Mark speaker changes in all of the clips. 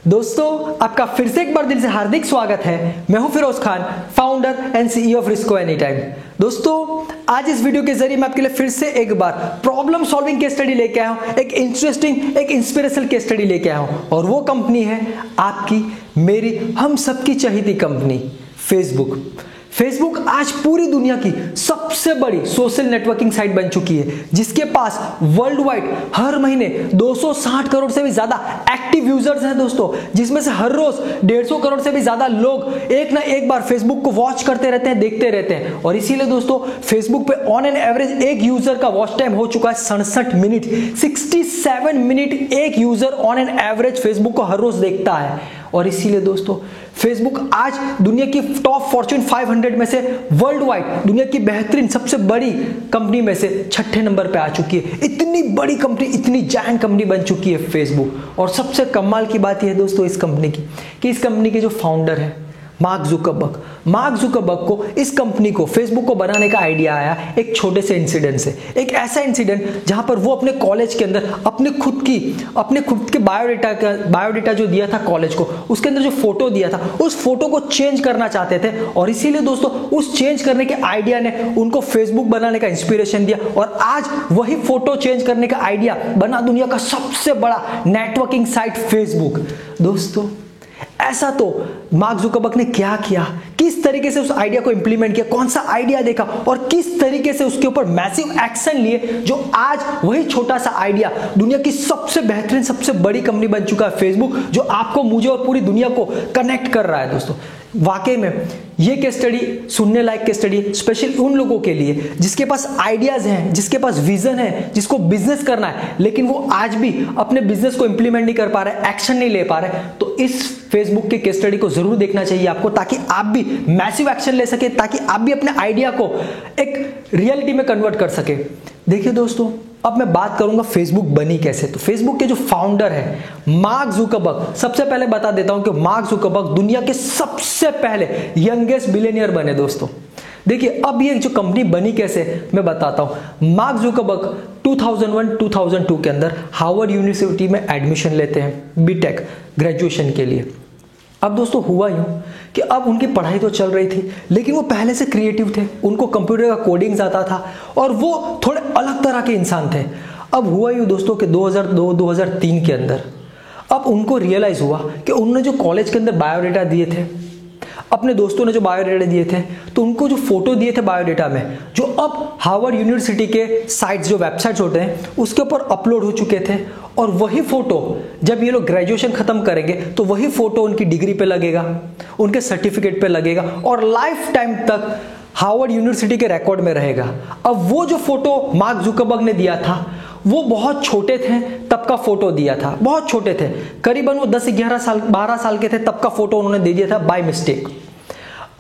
Speaker 1: दोस्तों आपका फिर से एक बार दिल से हार्दिक स्वागत है। मैं हूं Firoz Khan, founder and CEO of Risco any time. दोस्तों आज इस वीडियो के जरिए मैं आपके लिए फिर से एक बार प्रॉब्लम सॉल्विंग केस स्टडी लेके आया हूं, एक इंटरेस्टिंग एक इंस्पिरेशनल केस स्टडी लेके आया हूं और वो कंपनी है आपकी, मेरी, हम सबकी चहेती कंपनी फेसबुक। फेसबुक आज पूरी दुनिया की सबसे बड़ी सोशल नेटवर्किंग साइट बन चुकी है, जिसके पास वर्ल्ड वाइड हर महीने 260 करोड़ से भी ज्यादा एक्टिव यूजर्स हैं दोस्तों, जिसमें से हर रोज 150 करोड़ से भी ज्यादा लोग एक ना एक बार फेसबुक को वॉच करते रहते हैं, देखते रहते हैं। और इसीलिए दोस्तों फेसबुक पे ऑन एन एवरेज एक यूजर का वॉच टाइम हो चुका है 67 मिनट। 67 मिनट एक user on an average Facebook को हर रोज देखता है। और इसीलिए दोस्तों फेसबुक आज दुनिया की टॉप फॉर्च्यून 500 में से वर्ल्ड वाइड दुनिया की बेहतरीन सबसे बड़ी कंपनी में से 6ठे नंबर पे आ चुकी है। इतनी बड़ी कंपनी, इतनी जायंट कंपनी बन चुकी है फेसबुक। और सबसे कमाल की बात यह है दोस्तों इस कंपनी की कि इस कंपनी के जो फाउंडर है मार्क जुकरबर्ग को इस कंपनी को, फेसबुक को बनाने का आइडिया आया एक छोटे से इंसिडेंट से। एक ऐसा इंसिडेंट जहां पर वो अपने कॉलेज के अंदर अपने खुद के बायोडेटा जो दिया था कॉलेज को, उसके अंदर जो फोटो दिया था उस फोटो को चेंज करना चाहते थे। और इसीलिए दोस्तों उस चेंज करने के आइडिया ने उनको फेसबुक बनाने का इंस्पिरेशन दिया और आज वही फोटो चेंज करने का आइडिया बना दुनिया का सबसे बड़ा नेटवर्किंग साइट फेसबुक। दोस्तों ऐसा तो मार्क जुकरबर्ग ने क्या किया, किस तरीके से उस आइडिया को इंप्लीमेंट किया, कौन सा आइडिया देखा और किस तरीके से उसके ऊपर मैसिव एक्शन लिए, जो आज वही छोटा सा आइडिया दुनिया की सबसे बेहतरीन सबसे बड़ी कंपनी बन चुका है फेसबुक, जो आपको, मुझे और पूरी दुनिया को कनेक्ट कर रहा है। दोस्तों वाकई में ये केस स्टडी सुनने लायक केस स्टडी स्पेशल उन लोगों के लिए जिसके पास आइडियाज हैं, जिसके पास विजन है, जिसको बिजनेस करना है लेकिन वो आज भी अपने बिजनेस को इंप्लीमेंट नहीं कर पा रहे, एक्शन नहीं ले पा रहे। तो इस फेसबुक के केस स्टडी को जरूर देखना चाहिए आपको, ताकि आप भी मैसिव एक्शन ले सके, ताकि आप भी अपने आइडिया को एक रियलिटी में कन्वर्ट कर सके। देखिए दोस्तों अब मैं बात करूंगा फेसबुक बनी कैसे। तो फेसबुक के जो फाउंडर है मार्क जुकरबर्ग, सबसे पहले बता देता हूं कि मार्क जुकरबर्ग दुनिया के सबसे पहले यंगेस्ट बिलियनियर बने दोस्तों। देखिए अब ये जो कंपनी बनी कैसे मैं बताता हूं। मार्क जुकरबर्ग 2001-2002 के अंदर हार्वर्ड यूनिवर्सिटी में एडमिशन लेते हैं बीटेक ग्रेजुएशन के लिए। अब दोस्तों हुआ यूं कि अब उनकी पढ़ाई तो चल रही थी लेकिन वो पहले से क्रिएटिव थे, उनको कंप्यूटर का कोडिंग्स आता था और वो थोड़े अलग तरह के इंसान थे। अब हुआ यूं दोस्तों कि 2002-2003 के अंदर अब उनको रियलाइज हुआ कि उन्होंने जो कॉलेज के अंदर बायोडेटा दिए थे, अपने दोस्तों ने जो बायोडेटा दिए थे, तो उनको जो फोटो दिए थे बायोडेटा में, जो अब हार्वर्ड यूनिवर्सिटी के साइट्स, जो वेबसाइट्स होते हैं उसके ऊपर अपलोड हो चुके थे। और वही फोटो जब ये लोग ग्रेजुएशन खत्म करेंगे तो वही फोटो उनकी डिग्री पे लगेगा, उनके सर्टिफिकेट पे लगेगा और लाइफ टाइम तक हार्वर्ड यूनिवर्सिटी के रिकॉर्ड में रहेगा। अब वो जो फोटो मार्क जुकरबर्ग ने दिया था वो बहुत छोटे थे तब का फोटो दिया था, बहुत छोटे थे, करीबन वो 10-11 साल 12 साल के थे तब का फोटो उन्होंने दे दिया था बाय मिस्टेक।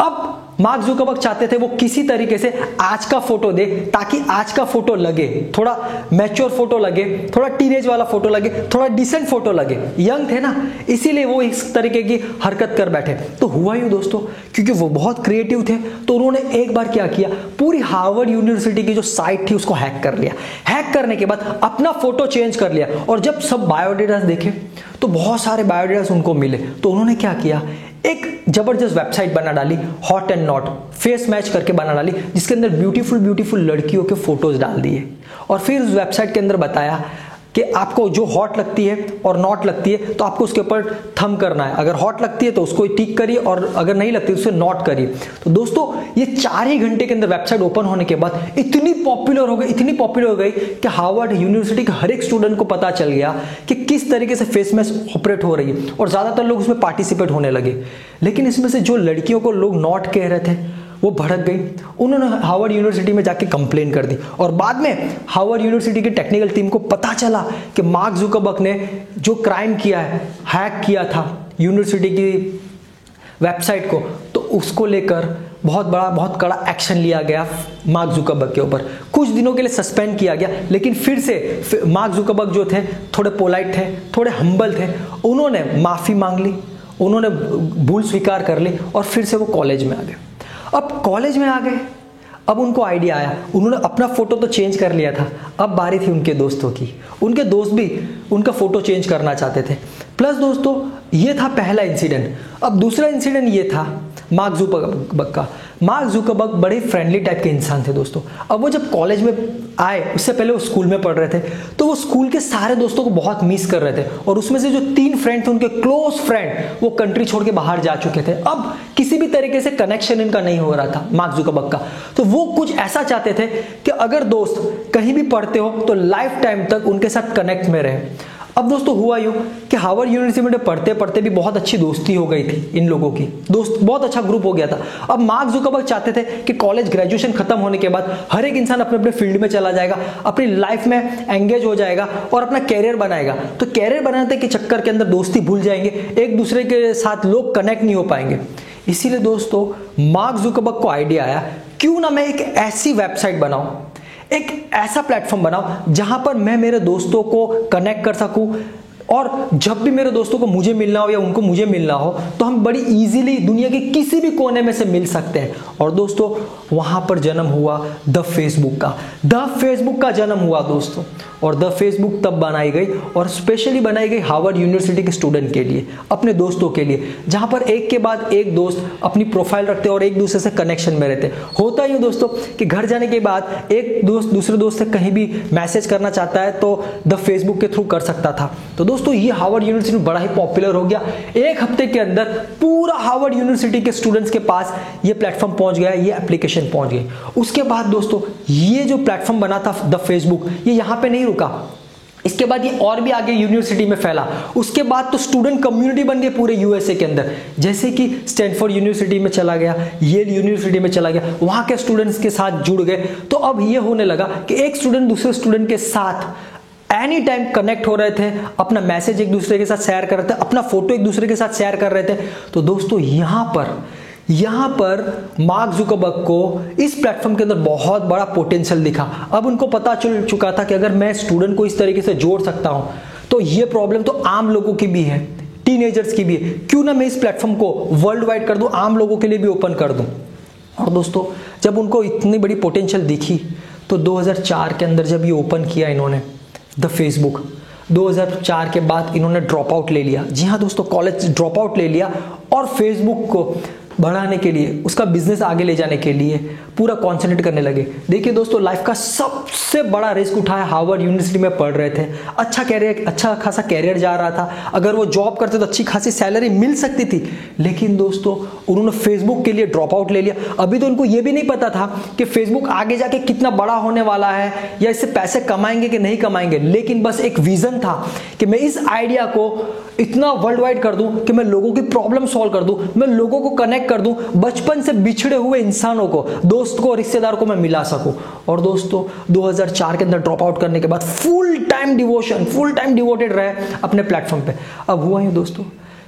Speaker 1: अब मार्क जुकरबर्ग चाहते थे वो किसी तरीके से आज का फोटो दे, ताकि आज का फोटो लगे थोड़ा मैच्योर फोटो लगे, थोड़ा टीनेज वाला फोटो लगे, थोड़ा डिसेंट फोटो लगे। यंग थे ना, इसीलिए वो इस तरीके की हरकत कर बैठे। तो हुआ यूं दोस्तों, क्योंकि वो बहुत क्रिएटिव थे तो उन्होंने एक बार क्या किया, पूरी हार्वर्ड यूनिवर्सिटी की जो साइट थी उसको हैक कर लिया। हैक करने के बाद अपना फोटो चेंज कर लिया और जब सब बायोडेटा देखे तो बहुत सारे बायोडेटा उनको मिले। तो उन्होंने क्या किया, एक जबरदस्त वेबसाइट बना डाली, hot and not, face match करके बना डाली, जिसके अंदर ब्यूटीफुल लड़कियों के फोटोज डाल दिए और फिर उस वेबसाइट के अंदर बताया कि आपको जो हॉट लगती है और नॉट लगती है तो आपको उसके ऊपर थंब करना है। अगर हॉट लगती है तो उसको टिक करिए और अगर नहीं लगती तो उसे नॉट करिए। तो दोस्तों ये 4 ही घंटे के अंदर वेबसाइट ओपन होने के बाद इतनी पॉपुलर हो गई कि हार्वर्ड यूनिवर्सिटी के हर एक स्टूडेंट को पता चल गया कि किस तरीके से फेस मैच ऑपरेट हो रही है और ज्यादातर लोग उसमें पार्टिसिपेट होने लगे। लेकिन इसमें से जो लड़कियों को लोग नॉट कह रहे थे वो भड़क गई, उन्होंने हार्वर्ड यूनिवर्सिटी में जाके कंप्लेन कर दी और बाद में हार्वर्ड यूनिवर्सिटी की टेक्निकल टीम को पता चला कि मार्क जुकरबर्ग ने जो क्राइम किया है, हैक किया था यूनिवर्सिटी की वेबसाइट को, तो उसको लेकर बहुत कड़ा एक्शन लिया गया मार्क जुकरबर्ग के ऊपर। कुछ दिनों के लिए सस्पेंड किया गया लेकिन फिर से मार्क जुकरबर्ग जो थे थोड़े पोलाइट थे, थोड़े हम्बल थे, उन्होंने माफी मांग ली, उन्होंने भूल स्वीकार कर ली और फिर से वो कॉलेज में आ गए। अब कॉलेज में आ गए, अब उनको आइडिया आया, उन्होंने अपना फोटो तो चेंज कर लिया था, अब बारी थी उनके दोस्तों की। उनके दोस्त भी उनका फोटो चेंज करना चाहते थे। प्लस दोस्तों ये था पहला इंसिडेंट। अब दूसरा इंसिडेंट ये था मार्क जुकरबर्ग का। मार्क जुकरबर्ग बड़े फ्रेंडली टाइप के इंसान थे दोस्तों। अब वो जब कॉलेज में आए, उससे पहले वो स्कूल में पढ़ रहे थे, तो वो स्कूल के सारे दोस्तों को बहुत मिस कर रहे थे। और उसमें से जो 3 फ्रेंड थे, उनके क्लोज फ्रेंड, वो कंट्री छोड़ के बाहर जा चुके थे। अब किसी भी तरीके से कनेक्शन इनका नहीं हो रहा था मार्क जुकरबर्ग का। तो वो कुछ ऐसा चाहते थे कि अगर दोस्त कहीं भी पढ़ते हो तो लाइफ टाइम तक उनके साथ कनेक्ट में रहे। अब दोस्तों हुआ यूं कि हार्वर्ड यूनिवर्सिटी में पढ़ते पढ़ते भी बहुत अच्छी दोस्ती हो गई थी इन लोगों की, दोस्त बहुत अच्छा ग्रुप हो गया था। अब मार्क जुकरबर्ग चाहते थे कि कॉलेज ग्रेजुएशन खत्म होने के बाद हर एक इंसान अपने अपने फील्ड में चला जाएगा, अपनी लाइफ में एंगेज हो जाएगा और अपना कैरियर बनाएगा। तो कैरियर बनाने के चक्कर के अंदर दोस्ती भूल जाएंगे, एक दूसरे के साथ लोग कनेक्ट नहीं हो पाएंगे। इसीलिए दोस्तों मार्क जुकरबर्ग को आइडिया आया, क्यों ना मैं एक ऐसी वेबसाइट बनाऊं, एक ऐसा प्लेटफॉर्म बनाओ जहां पर मैं मेरे दोस्तों को कनेक्ट कर सकूं, और जब भी मेरे दोस्तों को मुझे मिलना हो या उनको मुझे मिलना हो तो हम बड़ी इजीली दुनिया के किसी भी कोने में से मिल सकते हैं। और दोस्तों वहां पर जन्म हुआ द फेसबुक का। द फेसबुक का जन्म हुआ दोस्तों। और द फेसबुक तब बनाई गई और स्पेशली बनाई गई हार्वर्ड यूनिवर्सिटी के स्टूडेंट के लिए, अपने दोस्तों के लिए, जहां पर एक के बाद एक दोस्त अपनी प्रोफाइल रखते और एक दूसरे से कनेक्शन में रहते। होता ही दोस्तों कि घर जाने के बाद एक दोस्त दूसरे दोस्त से कहीं भी मैसेज करना चाहता है तो द फेसबुक के थ्रू कर सकता था। तो दोस्तों ये हार्वर्ड यूनिवर्सिटी में बड़ा ही पॉपुलर हो गया। एक हफ्ते के अंदर पूरा हार्वर्ड यूनिवर्सिटी के स्टूडेंट्स के पास ये प्लेटफॉर्म पहुंच गया, ये एप्लीकेशन पहुंच गई। उसके बाद दोस्तों ये जो प्लेटफॉर्म बना था द फेसबुक, ये यहां पे नहीं रुका, इसके बाद ये और भी आगे यूनिवर्सिटी में फैला। उसके बाद तो स्टूडेंट कम्युनिटी बन गई पूरे यूएसए के अंदर, जैसे कि स्टैनफोर्ड यूनिवर्सिटी में चला गया, येल यूनिवर्सिटी में चला गया, वहां के स्टूडेंट्स के साथ जुड़ गए। तो अब ये होने लगा कि एक स्टूडेंट दूसरे स्टूडेंट के साथ एनी टाइम कनेक्ट हो रहे थे, अपना मैसेज एक दूसरे के साथ शेयर कर रहे थे, अपना फोटो एक दूसरे के साथ शेयर कर रहे थे। तो दोस्तों यहां पर मार्क जुकरबर्ग को इस प्लेटफॉर्म के अंदर बहुत बड़ा पोटेंशियल दिखा। अब उनको पता चल चुका था कि अगर मैं स्टूडेंट को इस तरीके से जोड़ सकता हूं तो ये प्रॉब्लम तो आम लोगों की भी है, टीनेजर्स की भी है, क्यों ना मैं इस प्लेटफॉर्म को वर्ल्ड वाइड कर दूं, आम लोगों के लिए भी ओपन कर दूं। और दोस्तों जब उनको इतनी बड़ी पोटेंशियल दिखी तो 2004 के अंदर जब ये ओपन किया इन्होंने द फेसबुक, 2004 के बाद इन्होंने ड्रॉप आउट ले लिया। जी हाँ दोस्तों, कॉलेज ड्रॉप आउट ले लिया और फेसबुक को बढ़ाने के लिए, उसका बिजनेस आगे ले जाने के लिए पूरा कॉन्सेंट्रेट करने लगे। देखिए दोस्तों, लाइफ का सबसे बड़ा रिस्क उठाया, हार्वर्ड यूनिवर्सिटी में पढ़ रहे थे, अच्छा खासा कैरियर जा रहा था, अगर वो जॉब करते तो अच्छी खासी सैलरी मिल सकती थी, लेकिन दोस्तों उन्होंने फेसबुक के लिए ड्रॉप आउट ले लिया। अभी तो उनको ये भी नहीं पता था कि फेसबुक आगे जाके कितना बड़ा होने वाला है या इससे पैसे कमाएंगे कि नहीं कमाएंगे, लेकिन बस एक विजन था कि मैं इस आइडिया को इतना वर्ल्ड वाइड कर दूं कि मैं लोगों की प्रॉब्लम सॉल्व कर दूं, मैं लोगों को कनेक्ट कर दूं, बचपन से बिछड़े हुए इंसानों को, दोस्त को, रिश्तेदार को मैं मिला सकूं। और दोस्तों 2004 के अंदर ड्रॉप आउट करने के बाद फुल टाइम डिवोटेड रहे अपने प्लेटफॉर्म पे। अब हुआ यूं दोस्तों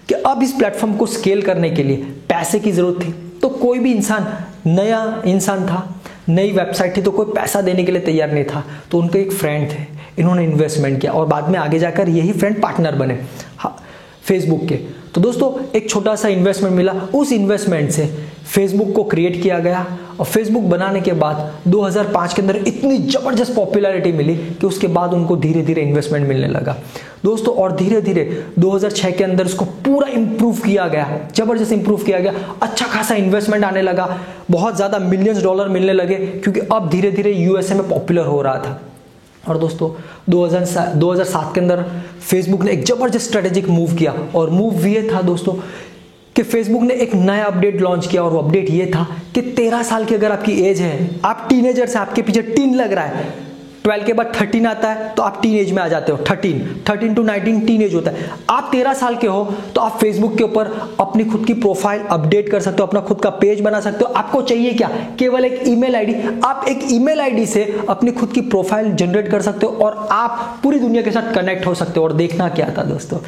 Speaker 1: कि अब इस प्लेटफॉर्म को स्केल करने के लिए पैसे की जरूरत थी। तो कोई भी इंसान, नया इंसान था, नई वेबसाइट थी, तो कोई पैसा देने के लिए तैयार नहीं था। तो उनके एक फ्रेंड थे, इन्होंने इन्वेस्टमेंट किया और बाद में आगे जाकर यही फ्रेंड पार्टनर बने फेसबुक के। तो दोस्तों एक छोटा सा इन्वेस्टमेंट मिला, उस इन्वेस्टमेंट से फेसबुक को क्रिएट किया गया और फेसबुक बनाने के बाद 2005 के अंदर इतनी जबरदस्त पॉपुलैरिटी मिली कि उसके बाद उनको धीरे धीरे इन्वेस्टमेंट मिलने लगा दोस्तों। और धीरे धीरे 2006 के अंदर उसको पूरा इंप्रूव किया गया, जबरदस्त इंप्रूव किया गया, अच्छा खासा इन्वेस्टमेंट आने लगा, बहुत ज्यादा मिलियंस डॉलर मिलने लगे, क्योंकि अब धीरे धीरे यूएसए में पॉपुलर हो रहा था। और दोस्तों 2007 के अंदर फेसबुक ने एक जबरदस्त स्ट्रेटेजिक मूव किया, और मूव ये था दोस्तों कि फेसबुक ने एक नया अपडेट लॉन्च किया, और वो अपडेट ये था कि 13 साल की अगर आपकी एज है, आप टीनेजर से, आपके पीछे टीन लग रहा है, 12 के बाद 13 आता है तो आप टीन एज में आ जाते हो, 13 टू 19 टीन एज होता है। आप 13 साल के हो तो आप फेसबुक के ऊपर अपनी खुद की प्रोफाइल अपडेट कर सकते हो, अपना खुद का पेज बना सकते हो। आपको चाहिए क्या? केवल एक ईमेल आईडी। आप एक ईमेल आईडी से अपनी खुद की प्रोफाइल जनरेट कर सकते हो और आप पूरी दुनिया के साथ कनेक्ट हो सकते हो। और देखना क्या था दोस्तों,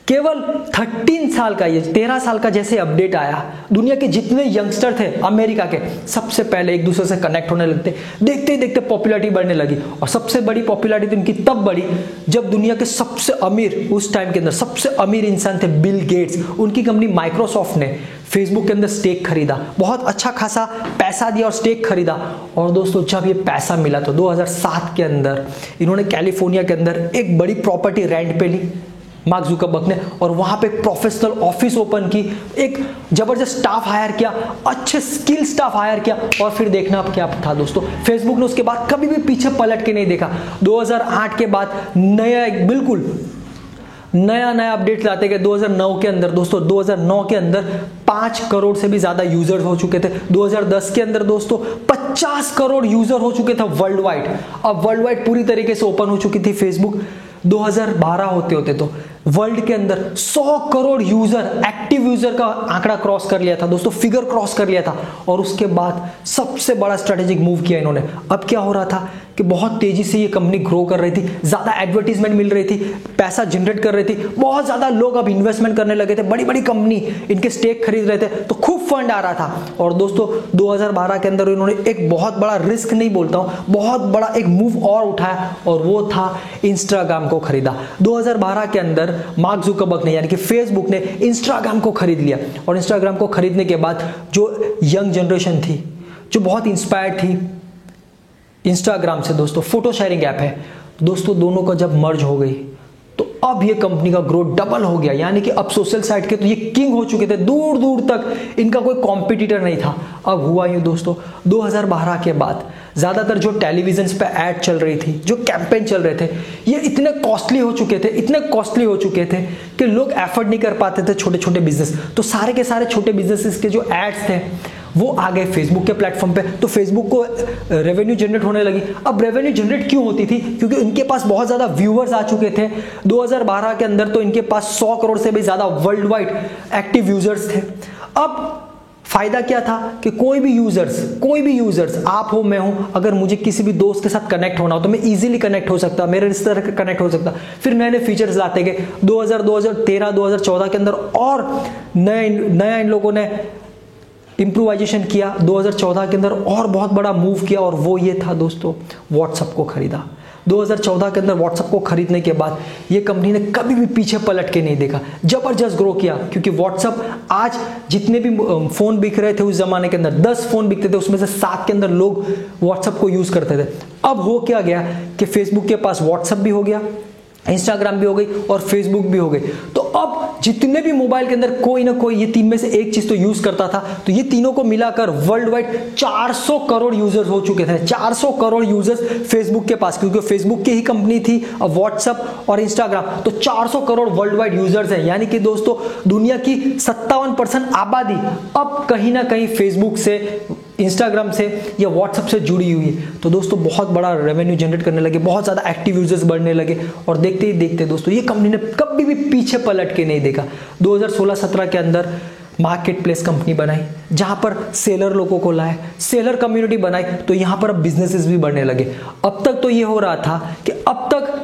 Speaker 1: केवल 13 साल का, ये 13 साल का जैसे अपडेट आया, दुनिया के जितने यंगस्टर थे अमेरिका के, सबसे पहले एक दूसरे से कनेक्ट होने लगते, देखते ही देखते पॉपुलैरिटी बढ़ने लगी। और सबसे बड़ी पॉपुलैरिटी इनकी तब बढ़ी जब दुनिया के सबसे अमीर, उस टाइम के अंदर सबसे अमीर इंसान थे बिल गेट्स, उनकी कंपनी माइक्रोसॉफ्ट ने फेसबुक के अंदर स्टेक खरीदा, बहुत अच्छा खासा पैसा दिया और स्टेक खरीदा। और दोस्तों जब ये पैसा मिला तो 2007 के अंदर इन्होंने कैलिफोर्निया के अंदर एक बड़ी प्रॉपर्टी रेंट पे ली मार्क जुकरबर्ग ने, और वहां पे प्रोफेशनल ऑफिस ओपन की, एक जबरदस्त स्टाफ हायर किया, अच्छे स्किल स्टाफ हायर किया। और फिर देखना अब क्या था दोस्तों, फेसबुक ने उसके बाद कभी भी पीछे पलट के नहीं देखा। 2008 के बाद बिल्कुल नया अपडेट लाते गए। 2009 के अंदर दोस्तों 2009 के अंदर 5 करोड़ से भी ज्यादा यूजर्स हो चुके थे। 2010 के अंदर दोस्तों 50 करोड़ यूजर हो चुके थे वर्ल्ड वाइड। अब वर्ल्ड वाइड पूरी तरीके से ओपन हो चुकी थी फेसबुक। 2012 होते तो वर्ल्ड के अंदर 100 करोड़ यूजर, एक्टिव यूजर का आंकड़ा क्रॉस कर लिया था दोस्तों, फिगर क्रॉस कर लिया था। और उसके बाद सबसे बड़ा स्ट्रेटेजिक मूव किया इन्होंने। अब क्या हो रहा था कि बहुत तेजी से ये कंपनी ग्रो कर रही थी, ज्यादा एडवर्टीजमेंट मिल रही थी, पैसा जनरेट कर रही थी, बहुत ज्यादा लोग अब इन्वेस्टमेंट करने लगे थे, बड़ी बड़ी कंपनी इनके स्टेक खरीद रहे थे, तो खूब फंड आ रहा था। और दोस्तों 2012 के अंदर इन्होंने एक बहुत बड़ा रिस्क नहीं बोलता हूं, बहुत बड़ा एक मूव और उठाया, और वो था इंस्टाग्राम को खरीदा। 2012 के अंदर मार्क जुकरबर्ग ने यानी कि फेसबुक ने इंस्टाग्राम को खरीद लिया। और इंस्टाग्राम को खरीदने के बाद जो यंग जनरेशन थी, जो बहुत इंस्पायर्ड थी इंस्टाग्राम से दोस्तों, फोटो शेयरिंग ऐप है दोस्तों, दोनों का जब मर्ज हो गई तो अब ये कंपनी का ग्रोथ डबल हो गया। यानी कि अब सोशल साइट के तो ये किंग हो चुके थे, दूर दूर तक इनका कोई कॉम्पिटिटर नहीं था। अब हुआ यूं दोस्तों, 2012 के बाद ज्यादातर जो टेलीविजन पे ऐड चल रही थी, जो कैंपेन चल रहे थे, ये इतने कॉस्टली हो चुके थे कि लोग एफर्ट नहीं कर पाते थे छोटे छोटे बिजनेस। तो सारे के सारे छोटे बिजनेसेस के जो एड्स थे वो आ गए फेसबुक के प्लेटफॉर्म पे। तो फेसबुक को रेवेन्यू जनरेट होने लगी। अब रेवेन्यू जनरेट क्यों होती थी? क्योंकि इनके पास बहुत ज्यादा व्यूअर्स आ चुके थे। 2012 के अंदर तो इनके पास 100 करोड़ से भी ज्यादा वर्ल्ड वाइड एक्टिव यूजर्स थे। अब फायदा क्या था कि कोई भी यूजर्स आप हो, मैं हूं, अगर मुझे किसी भी दोस्त के साथ कनेक्ट होना हो तो मैं इजीली कनेक्ट हो सकता, मेरे रिश्तेदार कनेक्ट हो सकता। फिर नए नए फीचर्स लाते गए 2013 2014 के अंदर, और नया इन लोगों ने इंप्रूवाइजेशन किया 2014 के अंदर, और बहुत बड़ा मूव किया, और वो ये था दोस्तों, व्हाट्सएप को खरीदा। 2014 के अंदर व्हाट्सएप को खरीदने के बाद ये कंपनी ने कभी भी पीछे पलट के नहीं देखा, जबरदस्त ग्रो किया। क्योंकि व्हाट्सएप आज जितने भी फोन बिक रहे थे उस जमाने के अंदर 10 फोन बिकते थे, उसमें से 7 के अंदर लोग व्हाट्सएप को यूज करते थे। अब हो क्या गया कि फेसबुक के पास व्हाट्सएप भी हो गया, इंस्टाग्राम भी हो गई और फेसबुक भी हो गई। तो अब जितने भी मोबाइल के अंदर कोई ना कोई ये तीन में से एक चीज तो यूज करता था, तो ये तीनों को मिलाकर वर्ल्ड वाइड 400 करोड़ यूजर्स हो चुके थे। 400 करोड़ यूजर्स फेसबुक के पास, क्योंकि फेसबुक की ही कंपनी थी। अब व्हाट्सएप और इंस्टाग्राम, तो 400 करोड़ वर्ल्ड वाइड यूजर्स हैं। यानी कि दोस्तों दुनिया की 57% आबादी अब कहीं ना कहीं फेसबुक से, इंस्टाग्राम से या व्हाट्सएप से जुड़ी हुई है। तो दोस्तों बहुत बड़ा रेवेन्यू जनरेट करने लगे, बहुत ज्यादा एक्टिव यूजर्स बढ़ने लगे, और देखते ही देखते दोस्तों ये कंपनी ने कभी भी पीछे पलट के नहीं देखा। 2016-17 के अंदर मार्केट प्लेस कंपनी बनाई, जहां पर सेलर लोगों को लाए, सेलर कम्युनिटी बनाई, तो यहां पर अब बिजनेसेस भी बढ़ने लगे। अब तक तो ये हो रहा था कि अब तक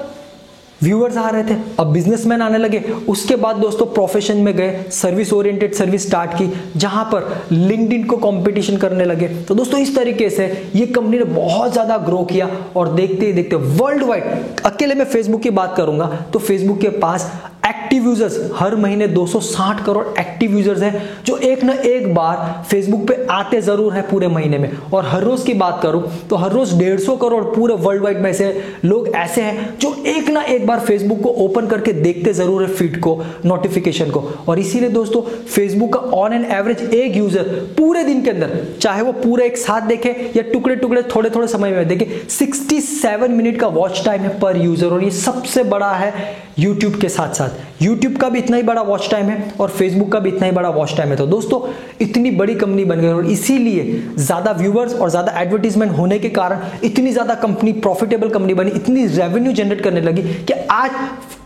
Speaker 1: व्यूअर्स आ रहे थे, अब बिजनेसमैन आने लगे। उसके बाद दोस्तों प्रोफेशन में गए, सर्विस ओरिएंटेड सर्विस स्टार्ट की, जहां पर लिंक्डइन को कंपटीशन करने लगे। तो दोस्तों इस तरीके से ये कंपनी ने बहुत ज्यादा ग्रो किया, और देखते ही देखते वर्ल्ड वाइड, अकेले मैं फेसबुक की बात करूंगा तो फेसबुक के पास एक्टिव यूजर्स हर महीने 260 करोड़ एक्टिव यूजर्स हैं, जो एक ना एक बार फेसबुक पे आते जरूर है पूरे महीने में। और हर रोज की बात करूं तो हर रोज 150 करोड़ पूरे वर्ल्ड वाइड में से लोग ऐसे हैं जो एक ना एक बार फेसबुक को ओपन करके देखते जरूर है, फीड को, नोटिफिकेशन को। और इसीलिए दोस्तों फेसबुक का ऑन एन एवरेज एक यूजर पूरे दिन के अंदर, चाहे वो पूरे एक साथ देखे या टुकड़े टुकड़े थोड़े थोड़े समय में देखे, 67 मिनट का वॉच टाइम है पर यूजर, और ये सबसे बड़ा है यूट्यूब के साथ साथ। यूट्यूब का भी इतना ही बड़ा वॉच टाइम है और फेसबुक का भी इतना ही बड़ा वॉच टाइम है। तो दोस्तों इतनी बड़ी कंपनी बन गई, और इसीलिए ज्यादा व्यूअर्स और ज्यादा एडवर्टीजमेंट होने के कारण इतनी ज्यादा कंपनी, प्रॉफिटेबल कंपनी बनी, इतनी रेवेन्यू जनरेट करने लगी कि आज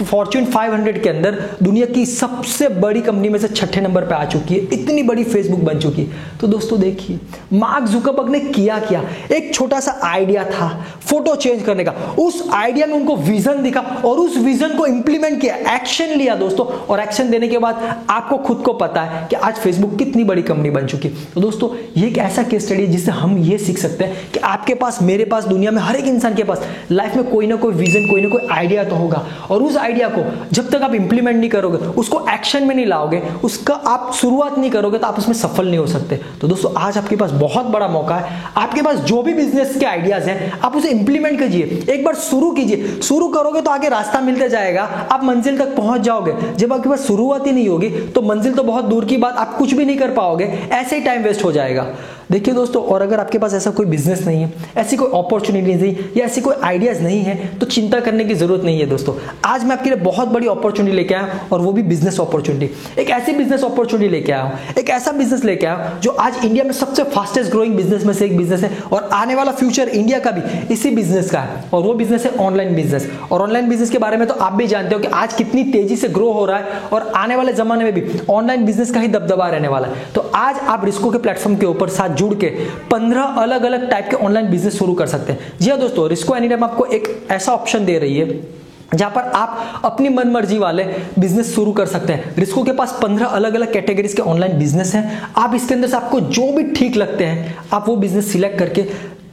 Speaker 1: फॉर्च्यून 500 के अंदर दुनिया की सबसे बड़ी कंपनी में से 6ठे नंबर पे आ चुकी है। इतनी बड़ी फेसबुक बन चुकी है। तो दोस्तों देखिए मार्क जुकरबर्ग ने किया क्या, एक छोटा सा आइडिया था फोटो चेंज करने का, उस आइडिया में उनको विजन दिखा और उस विजन को इंप्लीमेंट किया, एक्शन लिया दोस्तों, और एक्शन देने के बाद आपको खुद को पता है कि आज फेसबुक कितनी बड़ी कंपनी बन चुकी है। तो दोस्तों ये एक ऐसा केस स्टडी है जिससे हम ये सीख सकते हैं कि आपके पास, मेरे पास, दुनिया में हर एक इंसान के पास लाइफ में कोई ना कोई विजन, कोई ना कोई आइडिया तो होगा, और उस आइडिया को जब तक आप इंप्लीमेंट नहीं करोगे, उसको एक्शन में नहीं लाओगे, उसका आप शुरुआत नहीं करोगे, तो आप उसमें सफल नहीं हो सकते। तो दोस्तों आज आपके पास बहुत बड़ा मौका है, आपके पास जो भी बिजनेस के आइडियाज हैं आप उसे इंप्लीमेंट कीजिए, एक बार शुरू कीजिए। शुरू करोगे तो आगे रास्ता मिलते जाएगा, आप मंजिल तक पहुंच जाओगे। जब आपके पास शुरुआत ही नहीं होगी तो मंजिल तो बहुत दूर की बात, आप कुछ भी नहीं कर पाओगे, ऐसे ही टाइम वेस्ट हो जाएगा। देखिए दोस्तों, और अगर आपके पास ऐसा कोई बिजनेस नहीं है, ऐसी कोई अपॉर्चुनिटी नहीं या ऐसी कोई आइडियाज नहीं है, तो चिंता करने की जरूरत नहीं है दोस्तों। आज मैं आपके लिए बहुत बड़ी अपॉर्चुनिटी लेके आया हूं, और वो भी बिजनेस अपॉर्चुनिटी। एक ऐसी बिजनेस अपॉर्चुनिटी लेके आया हूं, एक ऐसा बिजनेस लेके आया हूं जो आज इंडिया में सबसे फास्टेस्ट ग्रोइंग बिजनेस में से एक बिजनेस है, और आने वाला फ्यूचर इंडिया का भी इसी बिजनेस का है, और वो बिजनेस है ऑनलाइन बिजनेस। और ऑनलाइन बिजनेस के बारे में तो आप भी जानते हो कि आज कितनी तेजी से ग्रो हो रहा है, और आने वाले जमाने में भी ऑनलाइन बिजनेस का ही दबदबा रहने वाला है। तो आज आप रिस्को के प्लेटफॉर्म के ऊपर साथ जुड़ के 15 अलग अलग टाइप के ऑनलाइन बिजनेस शुरू कर सकते हैं। जी हाँ दोस्तों, रिस्को एनीटाइम आपको एक ऐसा ऑप्शन दे रही है जहां पर आप अपनी मनमर्जी वाले बिजनेस शुरू कर सकते हैं। रिस्को के पास 15 अलग अलग कैटेगरीज के ऑनलाइन बिजनेस हैं। आप इसके अंदर से आपको जो भी ठीक लगते हैं आप वो बिजनेस सिलेक्ट करके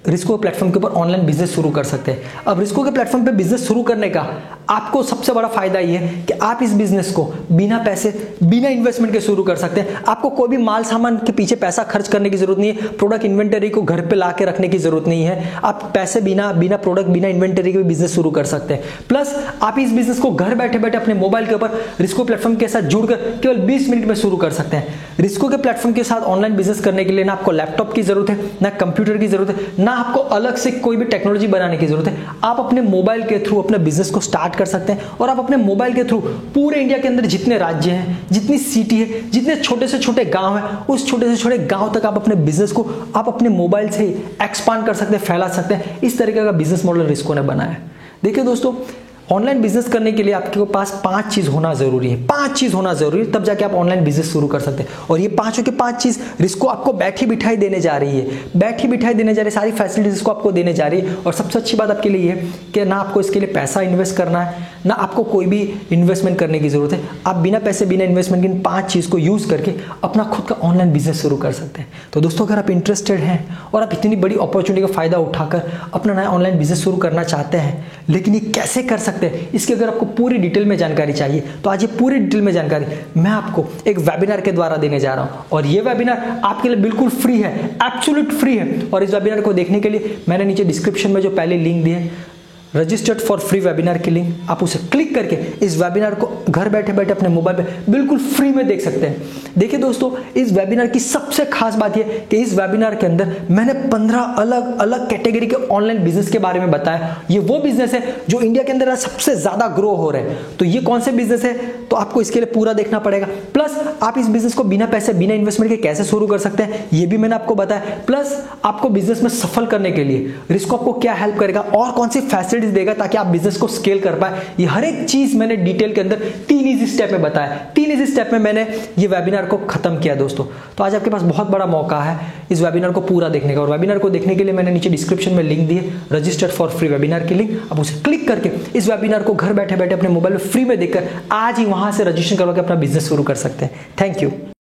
Speaker 1: रिस्को प्लेटफॉर्म के ऊपर ऑनलाइन बिजनेस शुरू कर सकते हैं। अब रिस्को के प्लेटफॉर्म पे बिजनेस शुरू करने का आपको सबसे बड़ा फायदा ये है कि आप इस बिजनेस को बिना पैसे, बिना इन्वेस्टमेंट के शुरू कर सकते हैं। आपको कोई भी माल सामान के पीछे पैसा खर्च करने की जरूरत नहीं है, प्रोडक्ट इन्वेंटरी को घर पे ला के रखने की जरूरत नहीं है। आप पैसे बिना प्रोडक्ट, बिना इन्वेंटरी के भी बिजनेस शुरू कर सकते हैं। प्लस आप इस बिजनेस को घर बैठे बैठे अपने मोबाइल के ऊपर रिस्को प्लेटफॉर्म के साथ जुड़कर केवल 20 मिनट में शुरू कर सकते हैं। रिस्को के प्लेटफॉर्म के साथ ऑनलाइन बिजनेस करने के लिए ना आपको लैपटॉप की जरूरत है, ना कंप्यूटर की जरूरत है, ना आपको अलग से कोई भी टेक्नोलॉजी बनाने की जरूरत है। आप अपने मोबाइल के थ्रू अपने बिजनेस को स्टार्ट कर सकते हैं, और आप अपने मोबाइल के थ्रू पूरे इंडिया के अंदर जितने राज्य हैं, जितनी सिटी है, जितने छोटे से छोटे गांव हैं, उस छोटे से छोटे गांव तक आप अपने बिजनेस को आप अपने मोबाइल से ही एक्सपांड कर सकते हैं, फैला सकते हैं। इस तरीके का बिजनेस मॉडल रिस्को ने बनाया है। देखिए दोस्तों, ऑनलाइन बिजनेस करने के लिए आपके पास 5 चीज होना जरूरी है। 5 चीज होना जरूरी है, तब जाके आप ऑनलाइन बिजनेस शुरू कर सकते हैं। और ये पांचों के 5 चीज रिस्को आपको बैठी बिठाई देने जा रही है, बैठी बिठाई देने जा रही है, सारी फैसिलिटीज को आपको देने जा रही है। और सबसे अच्छी बात आपके लिए है कि ना आपको इसके लिए पैसा इन्वेस्ट करना है, ना आपको कोई भी इन्वेस्टमेंट करने की जरूरत है। आप बिना पैसे, बिना इन्वेस्टमेंट के इन 5 चीज को यूज करके अपना खुद का ऑनलाइन बिजनेस शुरू कर सकते हैं। तो दोस्तों, अगर आप इंटरेस्टेड हैं और आप इतनी बड़ी अपॉर्चुनिटी का फायदा उठाकर अपना नया ऑनलाइन बिजनेस शुरू करना चाहते हैं, लेकिन ये कैसे कर सकते हैं, इसकी अगर आपको पूरी डिटेल में जानकारी चाहिए, तो आज ये पूरी डिटेल में जानकारी मैं आपको एक वेबिनार के द्वारा देने जा रहा हूं। और ये वेबिनार आपके लिए बिल्कुल फ्री है, एब्सोल्यूट फ्री है। और इस वेबिनार को देखने के लिए मैंने नीचे डिस्क्रिप्शन में जो पहले लिंक दी है, रजिस्टर्ड फॉर फ्री वेबिनार की लिंक, आप उसे क्लिक करके इस वेबिनार को घर बैठे बैठे अपने मोबाइल पे बिल्कुल फ्री में देख सकते हैं। देखिए दोस्तों, इस वेबिनार की सबसे खास बात यह कि इस वेबिनार के अंदर मैंने 15 अलग अलग कैटेगरी के ऑनलाइन बिजनेस के बारे में बताया। ये वो बिजनेस है जो इंडिया के अंदर सबसे ज्यादा ग्रो हो रहे हैं। तो ये कौन से बिजनेस है, तो आपको इसके लिए पूरा देखना पड़ेगा। प्लस आप इस बिजनेस को बिना पैसे, बिना इन्वेस्टमेंट के कैसे शुरू कर सकते हैं, ये भी मैंने आपको बताया। प्लस आपको बिजनेस में सफल करने के लिए रिस्को आपको क्या हेल्प करेगा और कौन सी फैसिलिटीज देगा ताकि आप बिजनेस को स्केल कर पाए, ये हर एक चीज मैंने डिटेल के अंदर 3 इजी स्टेप में बताया। 3 इजी स्टेप में मैंने ये वेबिनार को खत्म किया दोस्तों। तो आज आपके पास बहुत बड़ा मौका है इस वेबिनार को पूरा देखने का। और वेबिनार को देखने के लिए मैंने नीचे डिस्क्रिप्शन में लिंक दी है, रजिस्टर्ड फॉर फ्री वेबिनार की लिंक। आप उसे क्लिक करके इस वेबिनार को घर बैठे बैठे अपने मोबाइल में फ्री में देखकर आज ही वहां से रजिस्ट्रेशन करवा के अपना बिजनेस शुरू कर सकते हैं। Thank you.